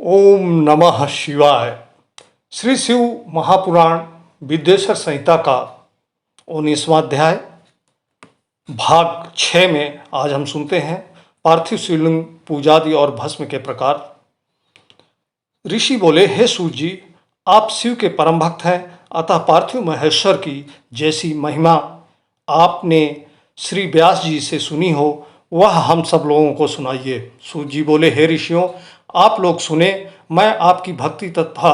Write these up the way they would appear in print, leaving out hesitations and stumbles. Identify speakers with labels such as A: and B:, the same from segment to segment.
A: ओम नमः शिवाय। श्री शिव महापुराण विद्येश्वर संहिता का 19वां अध्याय भाग 6 में आज हम सुनते हैं पार्थिव शिवलिंग पूजादि और भस्म के प्रकार। ऋषि बोले, हे सूर्य जी, आप शिव के परम भक्त हैं, अतः पार्थिव महेश्वर की जैसी महिमा आपने श्री व्यास जी से सुनी हो वह हम सब लोगों को सुनाइए। सूर्य जी बोले, हे ऋषियों, आप लोग सुने। मैं आपकी भक्ति तथा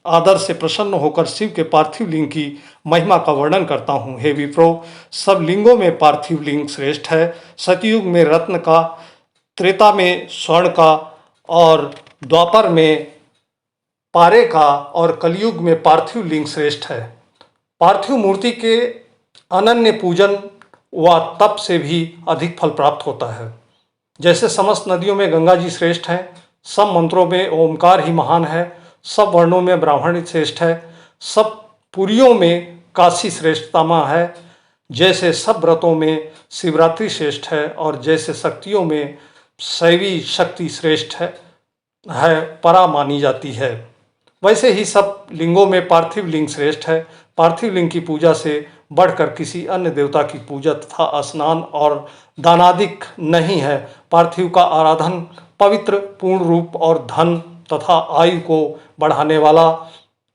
A: आदर से प्रसन्न होकर शिव के पार्थिव लिंग की महिमा का वर्णन करता हूँ। हे विप्रो, सब लिंगों में पार्थिव लिंग श्रेष्ठ है। सतयुग में रत्न का, त्रेता में स्वर्ण का और द्वापर में पारे का और कलयुग में पार्थिव लिंग श्रेष्ठ है। पार्थिव मूर्ति के अनन्य पूजन व तप से भी अधिक फल प्राप्त होता है। जैसे समस्त नदियों में गंगा जी श्रेष्ठ हैं, सब मंत्रों में ओमकार ही महान है, सब वर्णों में ब्राह्मण श्रेष्ठ है, सब पुरियों में काशी श्रेष्ठतमा है, जैसे सब व्रतों में शिवरात्रि श्रेष्ठ है और जैसे शक्तियों में शैवी शक्ति श्रेष्ठ है परा मानी जाती है, वैसे ही सब लिंगों में पार्थिव लिंग श्रेष्ठ है। पार्थिव लिंग की पूजा से बढ़कर किसी अन्य देवता की पूजा तथा स्नान और दानादिक नहीं है। पार्थिव का आराधन पवित्र, पूर्ण रूप और धन तथा आयु को बढ़ाने वाला,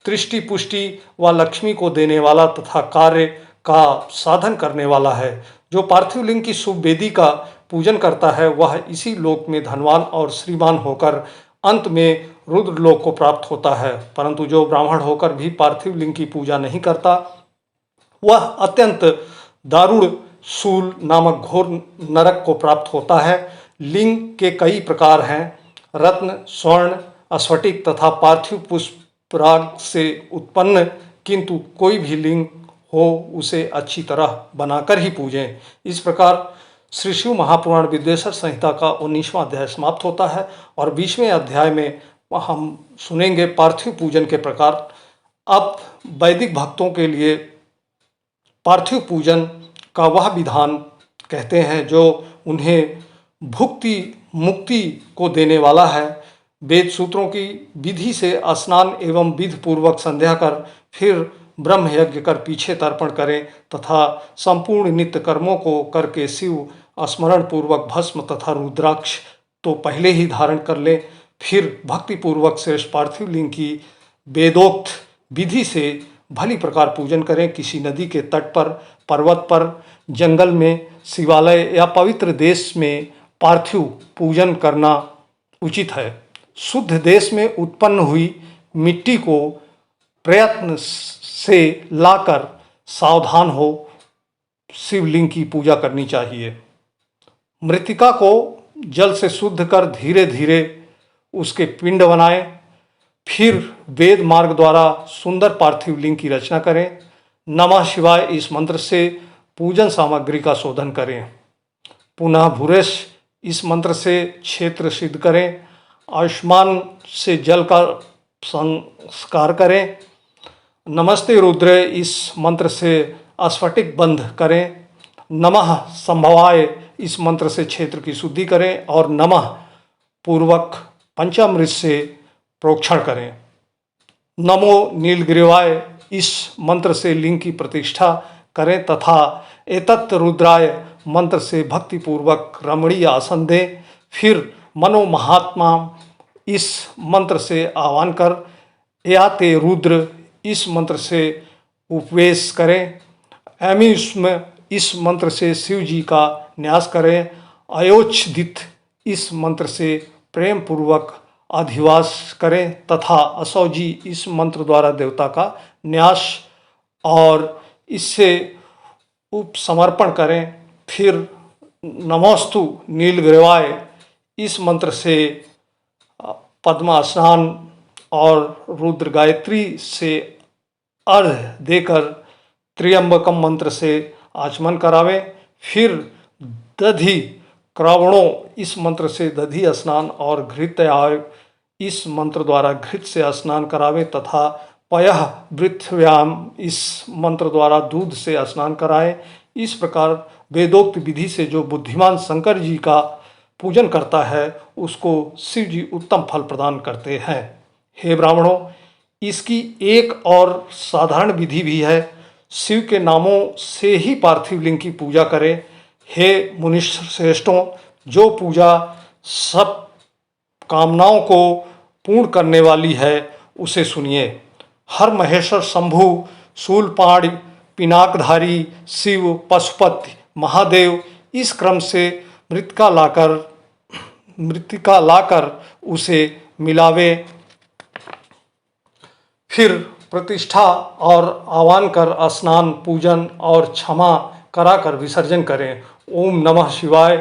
A: दृष्टि पुष्टि व लक्ष्मी को देने वाला तथा कार्य का साधन करने वाला है। जो पार्थिव लिंग की शुभ वेदी का पूजन करता है वह इसी लोक में धनवान और श्रीमान होकर अंत में रुद्र लोक को प्राप्त होता है। परंतु जो ब्राह्मण होकर भी पार्थिव लिंग की पूजा नहीं करता वह अत्यंत दारुण शूल नामक घोर नरक को प्राप्त होता है। लिंग के कई प्रकार हैं। रत्न, स्वर्ण, स्फटिक तथा पार्थिव पुष्पराग से उत्पन्न, किंतु कोई भी लिंग हो उसे अच्छी तरह बनाकर ही पूजें। इस प्रकार श्री शिव महापुराण विद्येश्वर संहिता का 19वां अध्याय समाप्त होता है और 20वें अध्याय में हम सुनेंगे पार्थिव पूजन के प्रकार। अब वैदिक भक्तों के लिए पार्थिव पूजन का वह विधान कहते हैं जो उन्हें भुक्ति मुक्ति को देने वाला है। वेद सूत्रों की विधि से स्नान एवं विधि पूर्वक संध्या कर फिर ब्रह्म यज्ञ कर पीछे तर्पण करें तथा संपूर्ण नित्य कर्मों को करके शिव स्मरण पूर्वक भस्म तथा रुद्राक्ष तो पहले ही धारण कर लें। फिर भक्ति पूर्वक श्रेष्ठ पार्थिव लिंग की वेदोक्त विधि से भली प्रकार पूजन करें। किसी नदी के तट पर, पर्वत पर, जंगल में, शिवालय या पवित्र देश में पार्थिव पूजन करना उचित है। शुद्ध देश में उत्पन्न हुई मिट्टी को प्रयत्न से लाकर सावधान हो शिवलिंग की पूजा करनी चाहिए। मृतिका को जल से शुद्ध कर धीरे धीरे उसके पिंड बनाएं। फिर वेद मार्ग द्वारा सुंदर पार्थिव लिंग की रचना करें। नमः शिवाय इस मंत्र से पूजन सामग्री का शोधन करें। पुनः भूरेश इस मंत्र से क्षेत्र सिद्ध करें। आयुष्मान से जल का संस्कार करें। नमस्ते रुद्र इस मंत्र से स्फटिक बंध करें। नमः संभवाय इस मंत्र से क्षेत्र की शुद्धि करें और नमः पूर्वक पंचामृत से प्रोक्षण करें। नमो नीलग्रीवाय इस मंत्र से लिंग की प्रतिष्ठा करें तथा एतत् रुद्राय मंत्र से भक्ति पूर्वक रमणीय आसन दें। फिर मनो महात्मा इस मंत्र से आह्वान कर या ते रुद्र इस मंत्र से उपवेश करें। एमिस्म इस मंत्र से शिव जी का न्यास करें। अयोच्छदित इस मंत्र से प्रेम पूर्वक अधिवास करें तथा असौजी इस मंत्र द्वारा देवता का न्यास और इससे उपसमर्पण करें। फिर नमोस्तु नीलग्रीवाय इस मंत्र से पद्मा स्नान और रुद्र गायत्री से अर्घ्य देकर त्र्यंबकम मंत्र से आचमन करावें। फिर दधि क्रावणों इस मंत्र से दधि स्नान और घृतयाय इस मंत्र द्वारा घृत से स्नान करावें तथा पयः वृथव्याम इस मंत्र द्वारा दूध से स्नान कराएं। इस प्रकार वेदोक्त विधि से जो बुद्धिमान शंकर जी का पूजन करता है उसको शिव जी उत्तम फल प्रदान करते हैं। हे ब्राह्मणों, इसकी एक और साधारण विधि भी है। शिव के नामों से ही पार्थिव लिंग की पूजा करें। हे मुनिश्रेष्ठों श्रेष्ठों, जो पूजा सब कामनाओं को पूर्ण करने वाली है उसे सुनिए। हर महेश्वर, शंभु, शूलपाणी, पिनाकधारी, शिव, पशुपति, महादेव, इस क्रम से मृतिका लाकर उसे मिलावे, फिर प्रतिष्ठा और आह्वान कर स्नान, पूजन और क्षमा कराकर विसर्जन करें। ओम नमः शिवाय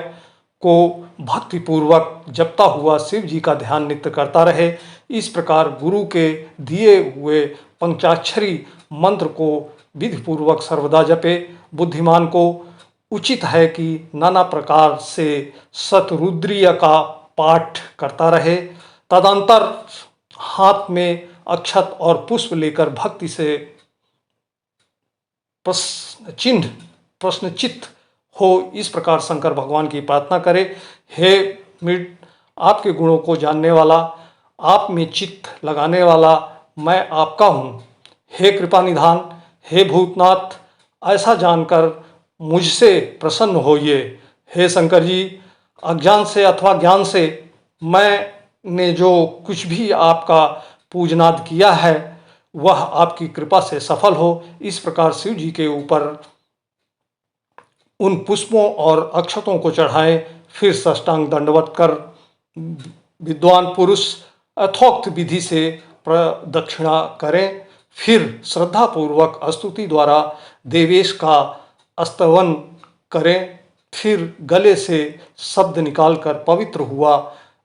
A: को भक्तिपूर्वक जपता हुआ शिव जी का ध्यान नित्य करता रहे। इस प्रकार गुरु के दिए हुए पंचाक्षरी मंत्र को विधिपूर्वक सर्वदा जपे। बुद्धिमान को उचित है कि नाना प्रकार से शतरुद्रीय का पाठ करता रहे। तदंतर हाथ में अक्षत और पुष्प लेकर भक्ति से प्रश्नचित्त हो, इस प्रकार शंकर भगवान की प्रार्थना करें। हे मृड, आपके गुणों को जानने वाला, आप में चित्त लगाने वाला मैं आपका हूँ। हे कृपा निधान, हे भूतनाथ, ऐसा जानकर मुझसे प्रसन्न होइए। हे शंकर जी, अज्ञान से अथवा ज्ञान से मैंने जो कुछ भी आपका पूजनाद किया है वह आपकी कृपा से सफल हो। इस प्रकार शिव जी के ऊपर उन पुष्पों और अक्षतों को चढ़ाएं, फिर साष्टांग दंडवत कर विद्वान पुरुष यथोक्त विधि से प्रदक्षिणा करें। फिर श्रद्धापूर्वक स्तुति द्वारा देवेश का स्तवन करें। फिर गले से शब्द निकालकर पवित्र हुआ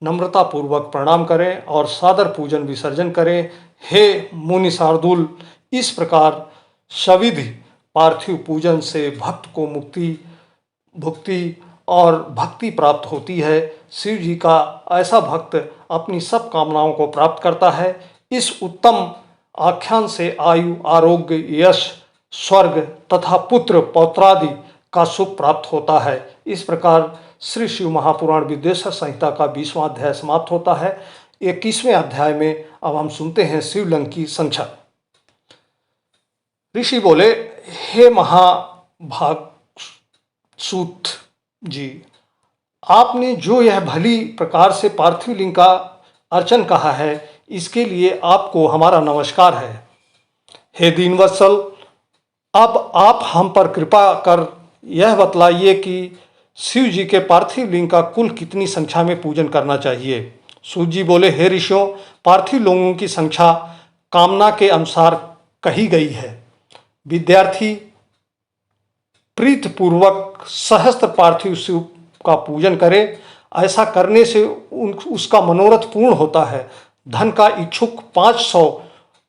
A: नम्रतापूर्वक प्रणाम करें और सादर पूजन विसर्जन करें। हे मुनि शार्दूल, इस प्रकार सविधि पार्थिव पूजन से भक्त को भुक्ति और भक्ति प्राप्त होती है। शिव जी का ऐसा भक्त अपनी सब कामनाओं को प्राप्त करता है। इस उत्तम आख्यान से आयु, आरोग्य, यश, स्वर्ग तथा पुत्र पौत्रादि का सुख प्राप्त होता है। इस प्रकार श्री शिव महापुराण विद्वेश्वर संहिता का 20वां अध्याय समाप्त होता है। 21वें अध्याय में अब हम सुनते हैं शिवलिंग की संख्या। ऋषि बोले, हे महाभाग सूत जी, आपने जो यह भली प्रकार से पार्थिव लिंग का अर्चन कहा है, इसके लिए आपको हमारा नमस्कार है। हे दीनवत्सल, अब आप हम पर कृपा कर यह बतलाइए कि शिव जी के पार्थिव लिंग का कुल कितनी संख्या में पूजन करना चाहिए। सूत जी बोले, हे ऋषियों, पार्थिव लिंगों की संख्या कामना के अनुसार कही गई है। विद्यार्थी प्रीतपूर्वक सहस्त्र पार्थिव शिव का पूजन करे। ऐसा करने से उसका मनोरथ पूर्ण होता है। धन का इच्छुक 500,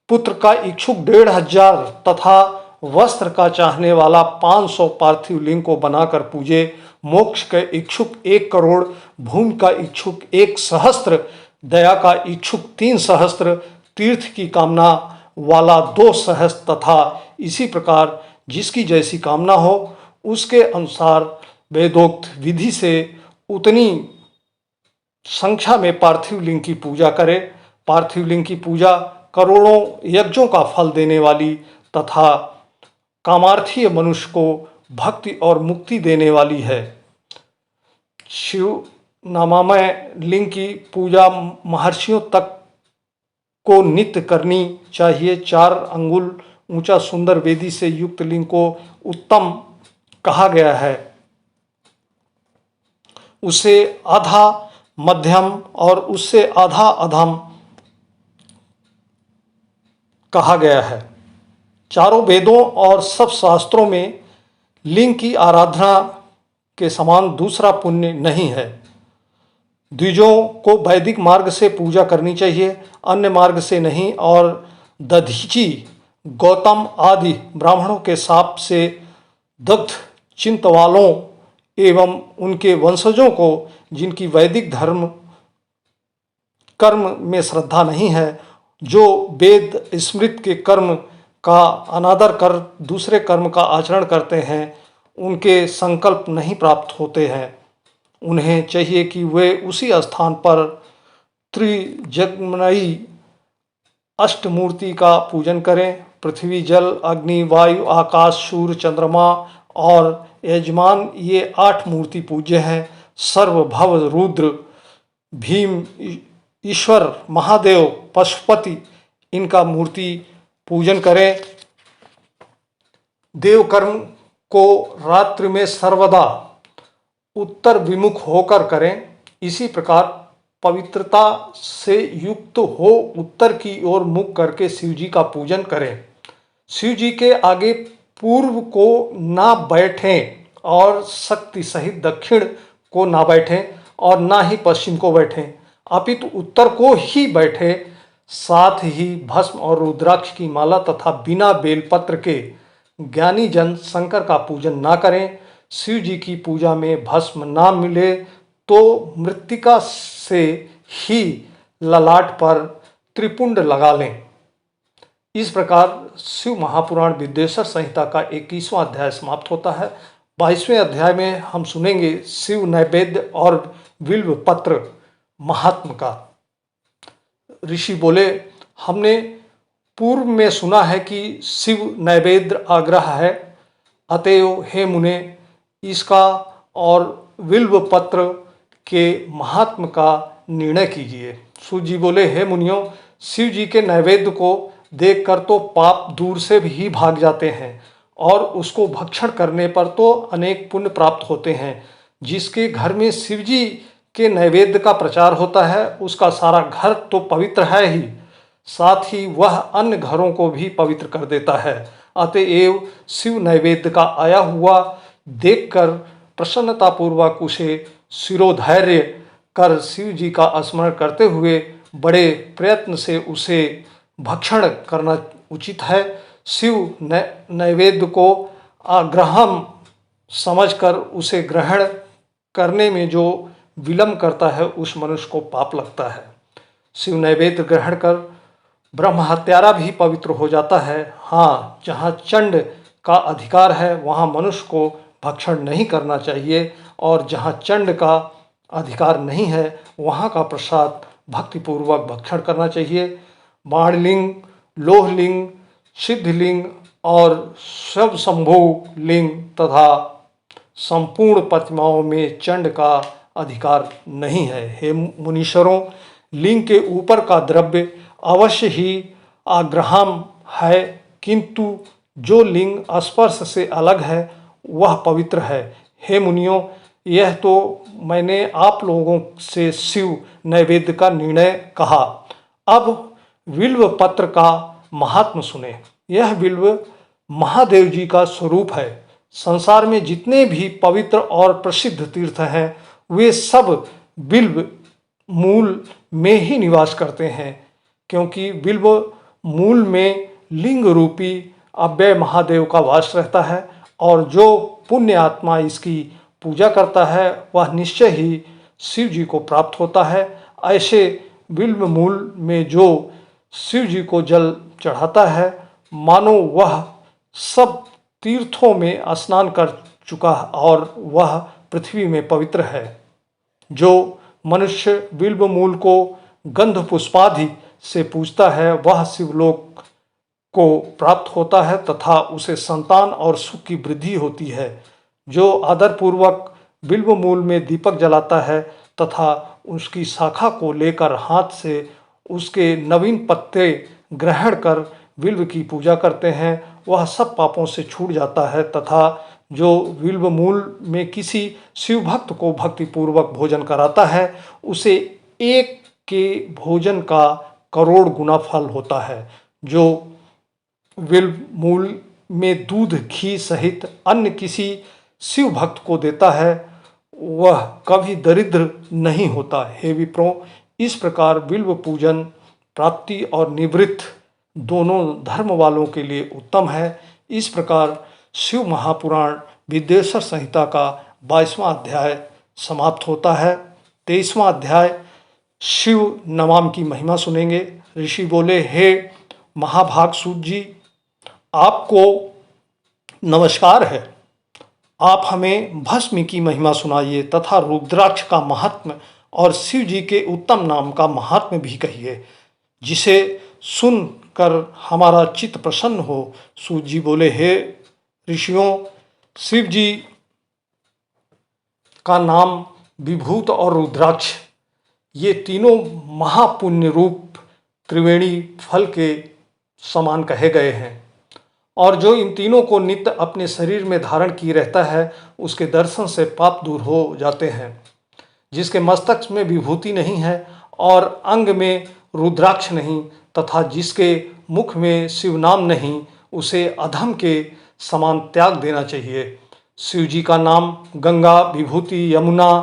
A: पुत्र का इच्छुक 1500 तथा वस्त्र का चाहने वाला 500 पार्थिव लिंग को बनाकर पूजे। मोक्ष के इच्छुक 1 करोड़, भूमि का इच्छुक 1 सहस्त्र, दया का इच्छुक 3 सहस्त्र, तीर्थ की कामना वाला 2 सहस्त्र तथा इसी प्रकार जिसकी जैसी कामना हो उसके अनुसार वेदोक्त विधि से उतनी संख्या में पार्थिव लिंग की पूजा करे। पार्थिव लिंग की पूजा करोड़ों यज्ञों का फल देने वाली तथा कामार्थी मनुष्य को भक्ति और मुक्ति देने वाली है। शिव नाममय लिंग की पूजा महर्षियों तक को नित्य करनी चाहिए। 4 अंगुल ऊंचा सुंदर वेदी से युक्त लिंग को उत्तम कहा गया है। उसे आधा मध्यम और उससे आधा अधम कहा गया है। चारों वेदों और सब शास्त्रों में लिंग की आराधना के समान दूसरा पुण्य नहीं है। द्विजों को वैदिक मार्ग से पूजा करनी चाहिए, अन्य मार्ग से नहीं। और दधीची, गौतम आदि ब्राह्मणों के शाप से दग्ध चिंतवालों एवं उनके वंशजों को, जिनकी वैदिक धर्म कर्म में श्रद्धा नहीं है, जो वेद स्मृत के कर्म का अनादर कर दूसरे कर्म का आचरण करते हैं, उनके संकल्प नहीं प्राप्त होते हैं। उन्हें चाहिए कि वे उसी स्थान पर त्रिजगमयी अष्टमूर्ति का पूजन करें। पृथ्वी, जल, अग्नि, वायु, आकाश, सूर्य, चंद्रमा और यजमान, ये 8 मूर्ति पूज्य हैं। सर्व, भव, रुद्र, भीम, ईश्वर, महादेव, पशुपति, इनका मूर्ति पूजन करें। देवकर्म को रात्रि में सर्वदा उत्तर विमुख होकर करें। इसी प्रकार पवित्रता से युक्त हो उत्तर की ओर मुख करके शिव जी का पूजन करें। शिव जी के आगे पूर्व को ना बैठें और शक्ति सहित दक्षिण को ना बैठें और ना ही पश्चिम को बैठें, अपितु उत्तर को ही बैठे। साथ ही भस्म और रुद्राक्ष की माला तथा बिना बेलपत्र के ज्ञानी जन शंकर का पूजन ना करें। शिव जी की पूजा में भस्म ना मिले तो मृत्तिका से ही ललाट पर त्रिपुंड लगा लें। इस प्रकार शिव महापुराण विद्येश्वर संहिता का 21वां अध्याय समाप्त होता है। 22वें अध्याय में हम सुनेंगे शिव नैवेद्य और बिल्व पत्र महात्म का। ऋषि बोले, हमने पूर्व में सुना है कि शिव नैवेद्य आग्रह है, अतएव हे मुने इसका और बिल्व पत्र के महात्म का निर्णय कीजिए। सूत जी बोले, हे मुनियों, शिव जी के नैवेद्य को देखकर तो पाप दूर से भी भाग जाते हैं और उसको भक्षण करने पर तो अनेक पुण्य प्राप्त होते हैं। जिसके घर में शिव जी के नैवेद्य का प्रचार होता है उसका सारा घर तो पवित्र है ही, साथ ही वह अन्य घरों को भी पवित्र कर देता है। अतएव शिव नैवेद्य का आया हुआ देखकर प्रसन्नतापूर्वक उसे शिरोधैर्य कर शिव जी का स्मरण करते हुए बड़े प्रयत्न से उसे भक्षण करना उचित है। शिव नैवेद्य को आग्रहम समझकर उसे ग्रहण करने में जो विलंब करता है उस मनुष्य को पाप लगता है। शिव नैवेद्य ग्रहण कर ब्रह्म हत्यारा भी पवित्र हो जाता है। हाँ, जहाँ चंड का अधिकार है वहाँ मनुष्य को भक्षण नहीं करना चाहिए और जहाँ चंड का अधिकार नहीं है वहाँ का प्रसाद भक्तिपूर्वक भक्षण करना चाहिए। बाणलिंग, लोहलिंग, सिद्धलिंग और सब शंभु लिंग तथा संपूर्ण प्रतिमाओं में चंड का अधिकार नहीं है। हे मुनीश्वरों, लिंग के ऊपर का द्रव्य अवश्य ही आग्रहम है, किंतु जो लिंग स्पर्श से अलग है वह पवित्र है। हे मुनियों, यह तो मैंने आप लोगों से शिव नैवेद्य का निर्णय कहा। अब बिल्व पत्र का महात्म सुने। यह बिल्व महादेव जी का स्वरूप है। संसार में जितने भी पवित्र और प्रसिद्ध तीर्थ हैं वे सब बिल्व मूल में ही निवास करते हैं, क्योंकि बिल्व मूल में लिंग रूपी अव्यय महादेव का वास रहता है और जो पुण्य आत्मा इसकी पूजा करता है वह निश्चय ही शिव जी को प्राप्त होता है। ऐसे बिल्व मूल में जो शिव जी को जल चढ़ाता है मानो वह सब तीर्थों में स्नान कर चुका और वह पृथ्वी में पवित्र है। जो मनुष्य बिल्व मूल को गंध पुष्पादि से पूजता है वह शिवलोक को प्राप्त होता है तथा उसे संतान और सुख की वृद्धि होती है। जो आदरपूर्वक बिल्व मूल में दीपक जलाता है तथा उसकी शाखा को लेकर हाथ से उसके नवीन पत्ते ग्रहण कर बिल्व की पूजा करते हैं वह सब पापों से छूट जाता है। तथा जो बिल्व मूल में किसी शिव भक्त को भक्तिपूर्वक भोजन कराता है उसे एक के भोजन का करोड़ गुना फल होता है। जो बिल्व मूल में दूध, घी सहित अन्य किसी शिव भक्त को देता है वह कभी दरिद्र नहीं होता। हे विप्रों, इस प्रकार बिल्व पूजन प्राप्ति और निवृत्ति दोनों धर्म वालों के लिए उत्तम है। इस प्रकार शिव महापुराण विद्येश्वर संहिता का 22वां अध्याय समाप्त होता है। 23वां अध्याय शिव नमाम की महिमा सुनेंगे। ऋषि बोले, हे महाभाग सूत जी, आपको नमस्कार है। आप हमें भस्म की महिमा सुनाइए तथा रुद्राक्ष का महात्म्य और शिव जी के उत्तम नाम का महात्म्य भी कहिए, जिसे सुनकर हमारा चित्त प्रसन्न हो। सूत जी बोले, हे ऋषियों, शिव जी का नाम विभूत और रुद्राक्ष, ये तीनों महापुण्य रूप त्रिवेणी फल के समान कहे गए हैं, और जो इन तीनों को नित्य अपने शरीर में धारण किए रहता है, उसके दर्शन से पाप दूर हो जाते हैं। जिसके मस्तक में विभूति नहीं है और अंग में रुद्राक्ष नहीं, तथा जिसके मुख में शिव नाम नहीं, उसे अधम के समान त्याग देना चाहिए। शिव जी का नाम गंगा, विभूति, यमुना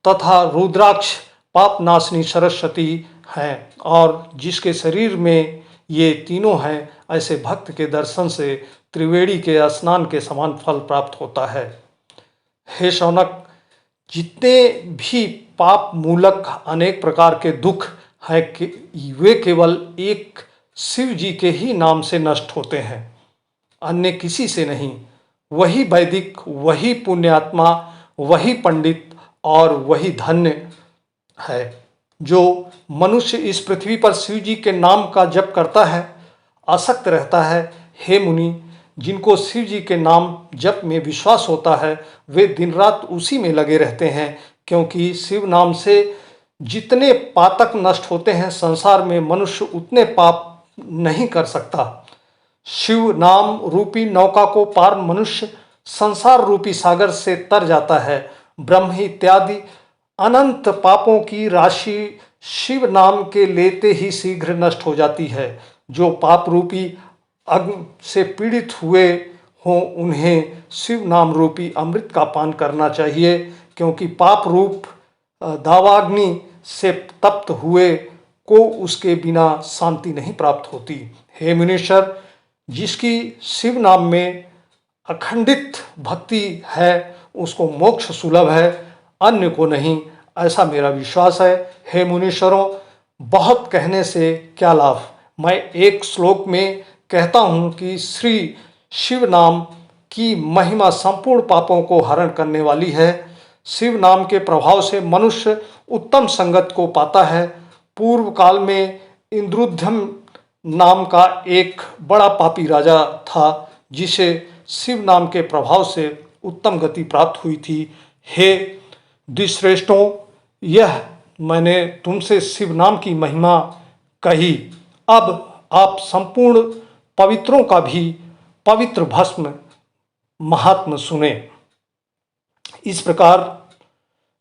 A: तथा रुद्राक्ष पाप नाशनी सरस्वती हैं, और जिसके शरीर में ये तीनों हैं, ऐसे भक्त के दर्शन से त्रिवेणी के स्नान के समान फल प्राप्त होता है। हे शौनक, जितने भी पाप मूलक अनेक प्रकार के दुख हैं, वे केवल एक शिव जी के ही नाम से नष्ट होते हैं, अन्य किसी से नहीं। वही वैदिक, वही पुण्यात्मा, वही पंडित और वही धन्य है। जो मनुष्य इस पृथ्वी पर शिव जी के नाम का जप करता है, आसक्त रहता है, हे मुनि, जिनको शिव जी के नाम जप में विश्वास होता है, वे दिन रात उसी में लगे रहते हैं, क्योंकि शिव नाम से जितने पातक नष्ट होते हैं, संसार में मनुष्य उतने पाप नहीं कर सकता। शिव नाम रूपी नौका को पार मनुष्य संसार रूपी सागर से तर जाता है। ब्रह्म इत्यादि अनंत पापों की राशि शिव नाम के लेते ही शीघ्र नष्ट हो जाती है। जो पाप रूपी अग्नि से पीड़ित हुए हों, उन्हें शिव नाम रूपी अमृत का पान करना चाहिए, क्योंकि पाप रूप दावाग्नि से तप्त हुए को उसके बिना शांति नहीं प्राप्त होती। हे मुनीश्वर, जिसकी शिव नाम में अखंडित भक्ति है, उसको मोक्ष सुलभ है, अन्य को नहीं, ऐसा मेरा विश्वास है। हे मुनीश्वरों, बहुत कहने से क्या लाभ। मैं एक श्लोक में कहता हूँ कि श्री शिव नाम की महिमा संपूर्ण पापों को हरण करने वाली है। शिव नाम के प्रभाव से मनुष्य उत्तम संगत को पाता है। पूर्व काल में इंद्रुद्यम नाम का एक बड़ा पापी राजा था, जिसे शिव नाम के प्रभाव से उत्तम गति प्राप्त हुई थी। हे द्विश्रेष्ठों, यह मैंने तुमसे शिव नाम की महिमा कही। अब आप संपूर्ण पवित्रों का भी पवित्र भस्म महात्म सुने। इस प्रकार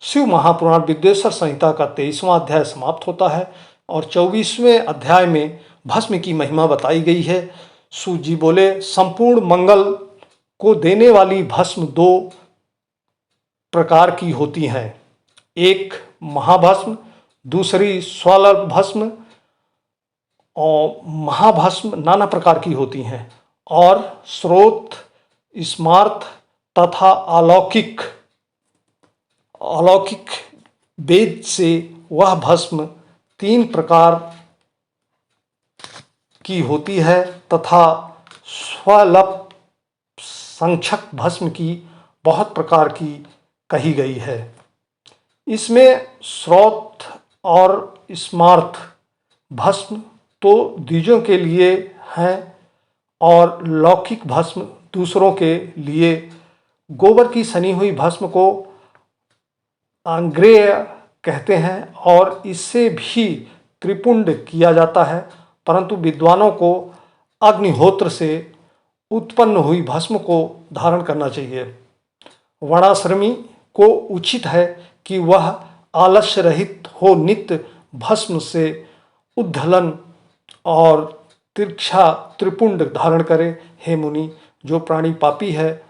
A: शिव महापुराण विद्वेश्वर संहिता का 23वां अध्याय समाप्त होता है और 24वें अध्याय में भस्म की महिमा बताई गई है। सूत जी बोले, संपूर्ण मंगल को देने वाली भस्म दो प्रकार की होती हैं, एक महाभस्म, दूसरी स्वलभ भस्म। और महाभस्म नाना प्रकार की होती हैं और स्रोत, स्मार्त तथा अलौकिक वेद से वह भस्म 3 प्रकार की होती है, तथा स्वलभ संक्षक भस्म की बहुत प्रकार की कही गई है। इसमें स्रोत और स्मार्त भस्म तो द्विजों के लिए हैं और लौकिक भस्म दूसरों के लिए। गोबर की सनी हुई भस्म को आंग्रेय कहते हैं और इससे भी त्रिपुंड किया जाता है, परंतु विद्वानों को अग्निहोत्र से उत्पन्न हुई भस्म को धारण करना चाहिए। वर्णाश्रमी को उचित है कि वह आलस्य रहित हो, नित्य भस्म से उद्धलन और तिरछा त्रिपुंड धारण करे। हे मुनि, जो प्राणी पापी है,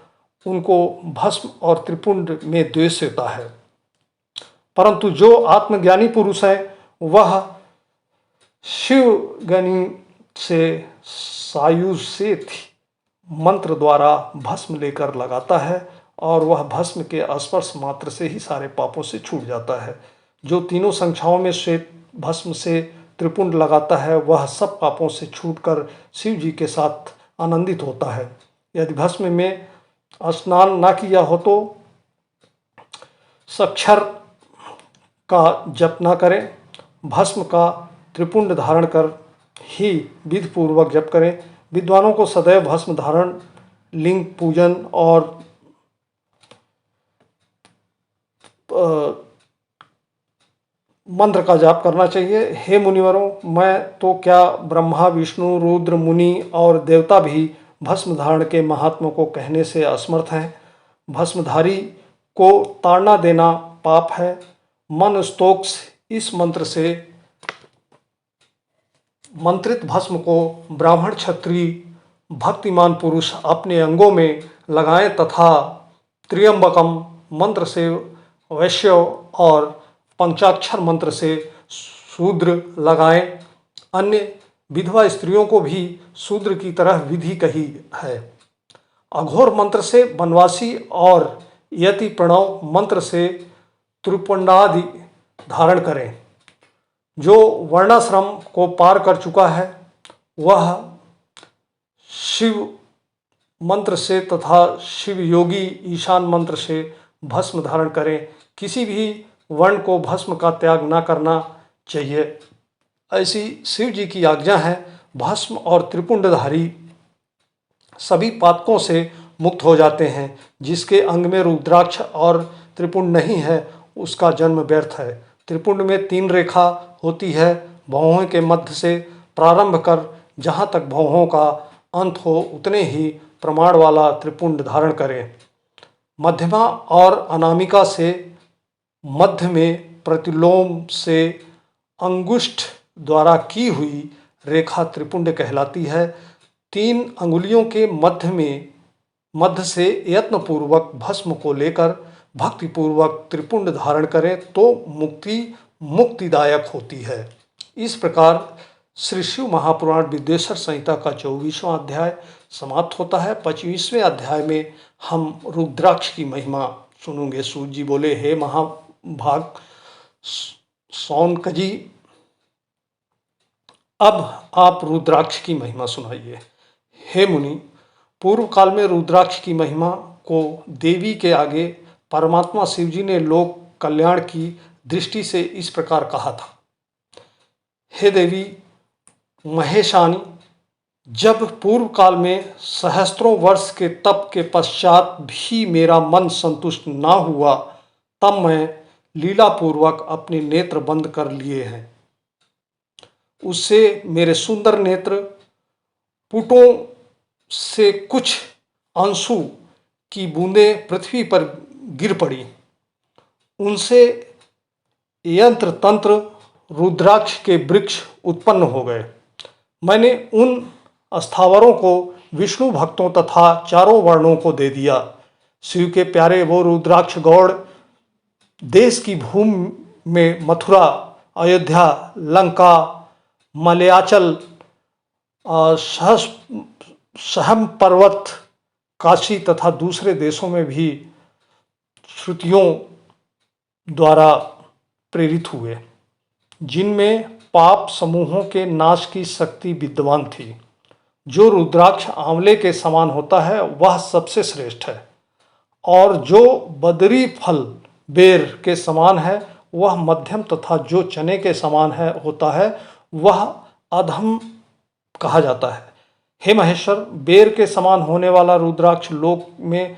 A: उनको भस्म और त्रिपुंड में द्वेष होता है, परंतु जो आत्मज्ञानी पुरुष है, वह शिवगनि से सायुषेथ मंत्र द्वारा भस्म लेकर लगाता है और वह भस्म के स्पर्श मात्र से ही सारे पापों से छूट जाता है। जो तीनों संख्याओं में श्वेत भस्म से त्रिपुंड लगाता है, वह सब पापों से छूटकर शिव जी के साथ आनंदित होता है। यदि भस्म में स्नान ना किया हो तो सक्षर का जप न करें। भस्म का त्रिपुंड धारण कर ही विधि पूर्वक जप करें। विद्वानों को सदैव भस्म धारण, लिंग पूजन और मंत्र का जाप करना चाहिए। हे मुनिवरों, मैं तो क्या, ब्रह्मा विष्णु रुद्र मुनि और देवता भी भस्म धारण के महात्म को कहने से असमर्थ हैं। भस्मधारी को ताड़ना देना पाप है। मन स्तोक्स इस मंत्र से मंत्रित भस्म को ब्राह्मण क्षत्रिय भक्तिमान पुरुष अपने अंगों में लगाएं तथा त्र्यंबकम मंत्र से वैश्य और पंचाक्षर मंत्र से शूद्र लगाएं। अन्य विधवा स्त्रियों को भी शूद्र की तरह विधि कही है। अघोर मंत्र से वनवासी और यति प्रणव मंत्र से त्रिपुंडादि धारण करें। जो वर्णाश्रम को पार कर चुका है वह शिव मंत्र से तथा शिव योगी ईशान मंत्र से भस्म धारण करें। किसी भी वर्ण को भस्म का त्याग न करना चाहिए, ऐसी शिव जी की आज्ञा है। भस्म और त्रिपुंडधारी सभी पातकों से मुक्त हो जाते हैं। जिसके अंग में रुद्राक्ष और त्रिपुंड नहीं है उसका जन्म व्यर्थ है। त्रिपुंड में 3 रेखा होती है। भौहों के मध्य से प्रारंभ कर जहाँ तक भौहों का अंत हो उतने ही प्रमाण वाला त्रिपुंड धारण करें। मध्यमा और अनामिका से मध्य में प्रतिलोम से अंगुष्ठ द्वारा की हुई रेखा त्रिपुंड कहलाती है। 3 अंगुलियों के मध्य से यत्नपूर्वक भस्म को लेकर भक्तिपूर्वक त्रिपुंड धारण करें तो मुक्ति मुक्तिदायक होती है। इस प्रकार श्री शिव महापुराण विद्वेश्वर संहिता का 24वां अध्याय समाप्त होता है। 25वें अध्याय में हम रुद्राक्ष की महिमा सुनेंगे। सूत जी बोले, हे महाभाग सौनक जी, अब आप रुद्राक्ष की महिमा सुनाइए। हे मुनि, पूर्व काल में रुद्राक्ष की महिमा को देवी के आगे परमात्मा शिव जी ने लोक कल्याण की दृष्टि से इस प्रकार कहा था। हे देवी महेशानी, जब पूर्व काल में सहस्त्रों वर्ष के तप के पश्चात भी मेरा मन संतुष्ट ना हुआ, तब मैं लीला पूर्वक अपने नेत्र बंद कर लिए हैं। उससे मेरे सुंदर नेत्र पुटों से कुछ आंसू की बूंदें पृथ्वी पर गिर पड़ी। उनसे यंत्र तंत्र रुद्राक्ष के वृक्ष उत्पन्न हो गए। मैंने उन स्थावरों को विष्णु भक्तों तथा चारों वर्णों को दे दिया। शिव के प्यारे वो रुद्राक्ष गौड़ देश की भूमि में मथुरा, अयोध्या, लंका, मलयाचल, सहम पर्वत, काशी तथा दूसरे देशों में भी श्रुतियों द्वारा प्रेरित हुए, जिनमें पाप समूहों के नाश की शक्ति विद्यमान थी। जो रुद्राक्ष आंवले के समान होता है वह सबसे श्रेष्ठ है, और जो बदरी फल बेर के समान है वह मध्यम तथा जो चने के समान होता है वह अधम कहा जाता है। हे महेश्वर, बेर के समान होने वाला रुद्राक्ष लोक में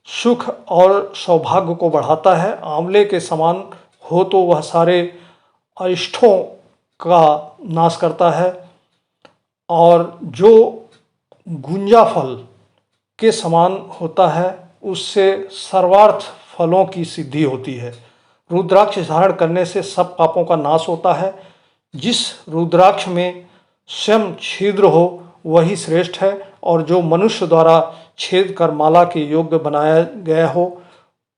A: सुख और सौभाग्य को बढ़ाता है। आंवले के समान हो तो वह सारे अरिष्टों का नाश करता है, और जो गुंजा फल के समान होता है उससे सर्वार्थ फलों की सिद्धि होती है। रुद्राक्ष धारण करने से सब पापों का नाश होता है। जिस रुद्राक्ष में स्वयं छिद्र हो वही श्रेष्ठ है, और जो मनुष्य द्वारा छेद कर माला के योग्य बनाया गया हो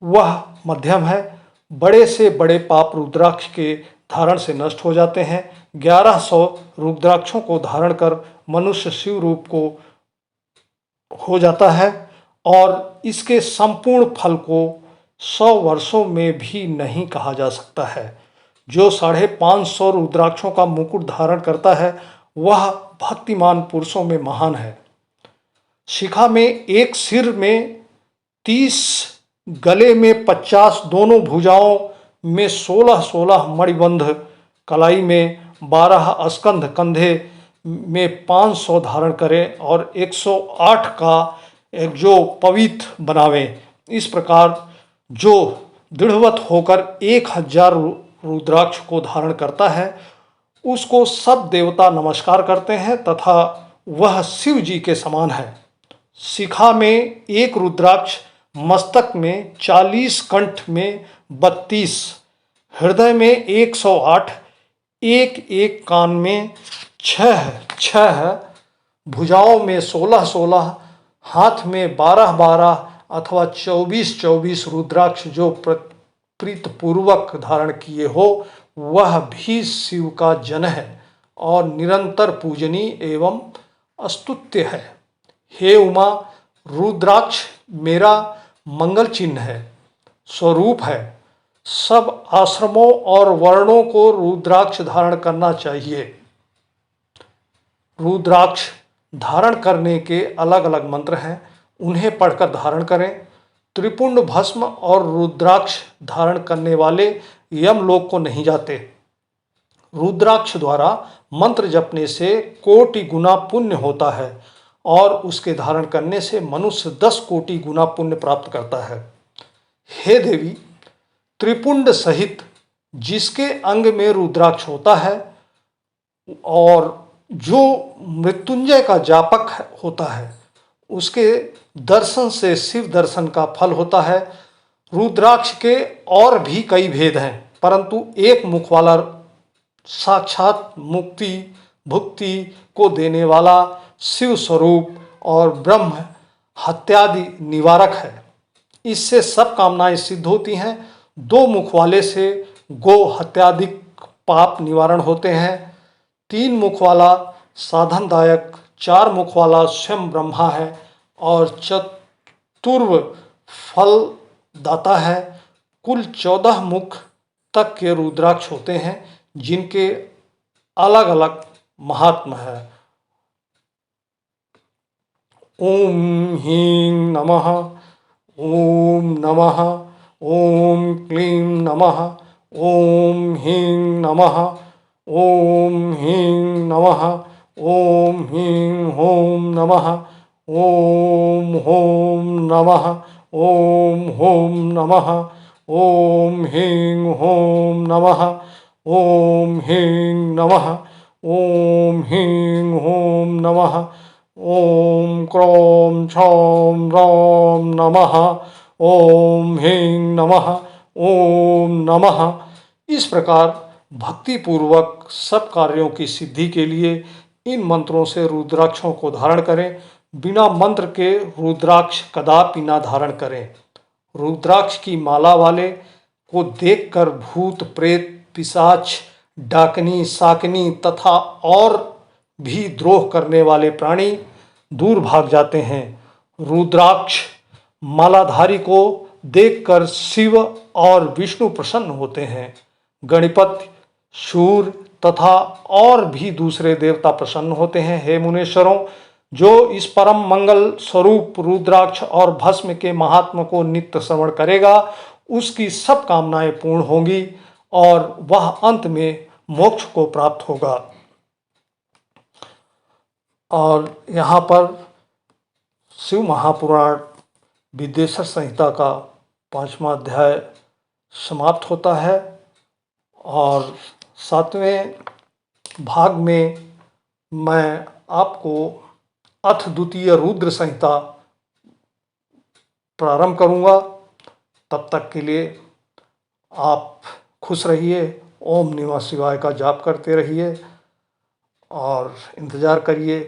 A: वह मध्यम है। बड़े से बड़े पाप रुद्राक्ष के धारण से नष्ट हो जाते हैं। 1100 रुद्राक्षों को धारण कर मनुष्य शिव रूप को हो जाता है, और इसके संपूर्ण फल को 100 वर्षों में भी नहीं कहा जा सकता है। जो 550 रुद्राक्षों का मुकुट धारण करता है वह भक्तिमान पुरुषों में महान है। शिखा में एक सिर में 30 गले में 50, दोनों भुजाओं में 16-16 मणिबंध, कलाई में 12 स्कंध, कंधे में 500 धारण करें और 108 का एक जो पवित्र बनावें। इस प्रकार जो दृढ़वत होकर 1000 रुद्राक्ष को धारण करता है उसको सब देवता नमस्कार करते हैं तथा वह शिव जी के समान है। शिखा में एक रुद्राक्ष, मस्तक में 40, कंठ में 32, हृदय में 108, एक कान में 6, भुजाओं में 16-16, हाथ में 12-12 अथवा 24-24 रुद्राक्ष जो प्रीतपूर्वक धारण किए हो वह भी शिव का जन है और निरंतर पूजनीय एवं स्तुत्य है। हे उमा, रुद्राक्ष मेरा मंगल चिन्ह है, स्वरूप है। सब आश्रमों और वर्णों को रुद्राक्ष धारण करना चाहिए। रुद्राक्ष धारण करने के अलग अलग मंत्र हैं, उन्हें पढ़कर धारण करें। त्रिपुंड भस्म और रुद्राक्ष धारण करने वाले यमलोक को नहीं जाते। रुद्राक्ष द्वारा मंत्र जपने से कोटि गुना पुण्य होता है और उसके धारण करने से मनुष्य 10 कोटि गुना पुण्य प्राप्त करता है। हे देवी, त्रिपुंड सहित जिसके अंग में रुद्राक्ष होता है और जो मृत्युंजय का जापक होता है उसके दर्शन से शिव दर्शन का फल होता है। रुद्राक्ष के और भी कई भेद हैं, परंतु एक मुख वाला साक्षात मुक्ति भुक्ति को देने वाला शिव स्वरूप और ब्रह्म हत्यादि निवारक है। इससे सब कामनाएं सिद्ध होती हैं। 2 मुख वाले से गो हत्यादिक पाप निवारण होते हैं। 3 मुख वाला साधनदायक, 4 मुख वाला स्वयं ब्रह्मा है और चतुर्व फल दाता है। कुल 14 मुख तक के रुद्राक्ष होते हैं जिनके अलग अलग महात्म है। ओम ह्रीं नमः, ओम नमः, ओम क्लीं नमः, ओम ह्रीं नमः, ओम ह्रीं नमः, ओम ह्रीं ॐ नमः, ओम ॐ नमः, ओम ॐ नमः, ओम ह्रीं ॐ नमः, ओम ह्रीं नमः, ओम ह्रीं ॐ नमः, ओम क्रों क्षौं रौं नमः, ओम ह्रीं नमः, ओम नमः। इस प्रकार भक्ति पूर्वक सब कार्यों की सिद्धि के लिए इन मंत्रों से रुद्राक्षों को धारण करें। बिना मंत्र के रुद्राक्ष कदापि ना धारण करें। रुद्राक्ष की माला वाले को देखकर भूत प्रेत पिशाच डाकनी साकनी तथा और भी द्रोह करने वाले प्राणी दूर भाग जाते हैं। रुद्राक्ष मालाधारी को देखकर शिव और विष्णु प्रसन्न होते हैं। गणपति, सूर्य तथा और भी दूसरे देवता प्रसन्न होते हैं। हे मुनीश्वरों, जो इस परम मंगल स्वरूप रुद्राक्ष और भस्म के महात्म को नित्य श्रवण करेगा उसकी सब कामनाएं पूर्ण होंगी और वह अंत में मोक्ष को प्राप्त होगा। और यहाँ पर शिव महापुराण विद्येश्वर संहिता का 5वां अध्याय समाप्त होता है और 7वें भाग में मैं आपको अथ द्वितीय रुद्र संहिता प्रारंभ करूंगा। तब तक के लिए आप खुश रहिए, ओम नमः शिवाय का जाप करते रहिए और इंतज़ार करिए,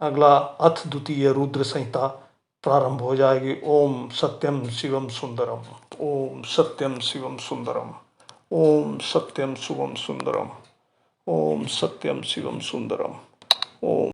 A: अगला अथ द्वितीय रुद्र संहिता प्रारंभ हो जाएगी। ओम सत्यम शिवम सुंदरम, ओम सत्यम शिवम सुंदरम, ओम सत्यम शिवम सुंदरम, ओम सत्यम शिवम सुंदरम, ओम।